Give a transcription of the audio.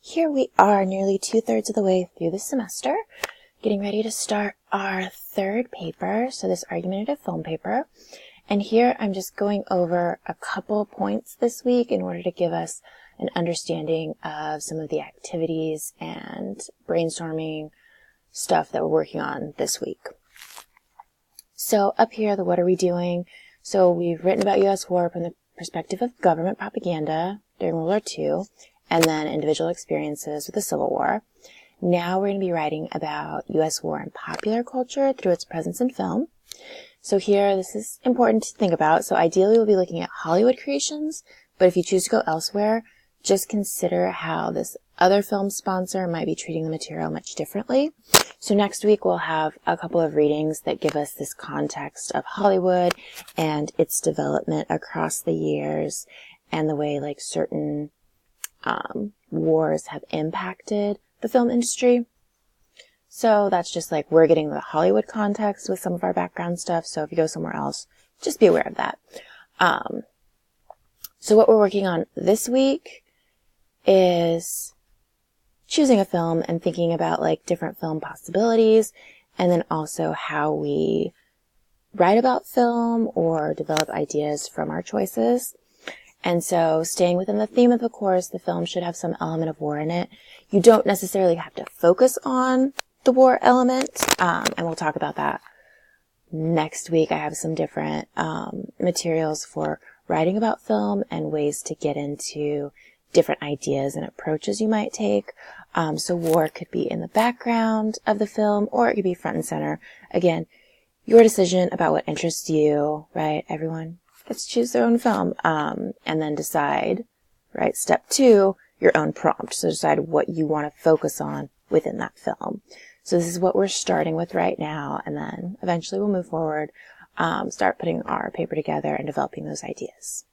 Here we are, nearly 2/3 of the way through the semester, getting ready to start our third paper, so this argumentative film paper. And here I'm just going over a couple points this week in order to give us an understanding of some of the activities and brainstorming stuff that we're working on this week. So up here, the what are we doing? So we've written about U.S. war from the perspective of government propaganda during World War II, and then individual experiences with the Civil War. Now we're going to be writing about U.S. war and popular culture through its presence in film. So here, this is important to think about. So ideally, we'll be looking at Hollywood creations, but if you choose to go elsewhere, just consider how this other film sponsor might be treating the material much differently. So next week, we'll have a couple of readings that give us this context of Hollywood and its development across the years and the way like certain wars have impacted the film industry. So that's just like we're getting the Hollywood context with some of our background stuff. So if you go somewhere else, just be aware of that. So what we're working on this week is choosing a film and thinking about like different film possibilities, and then also how we write about film or develop ideas from our choices. And so staying within the theme of the course, the film should have some element of war in it. You don't necessarily have to focus on the war element, and we'll talk about that next week. I have some different materials for writing about film and ways to get into different ideas and approaches you might take. So war could be in the background of the film, or it could be front and center. Again, your decision about what interests you, right? Everyone gets to choose their own film, and then decide, right? Step 2, your own prompt. So decide what you want to focus on within that film. So this is what we're starting with right now, and then eventually we'll move forward, start putting our paper together and developing those ideas.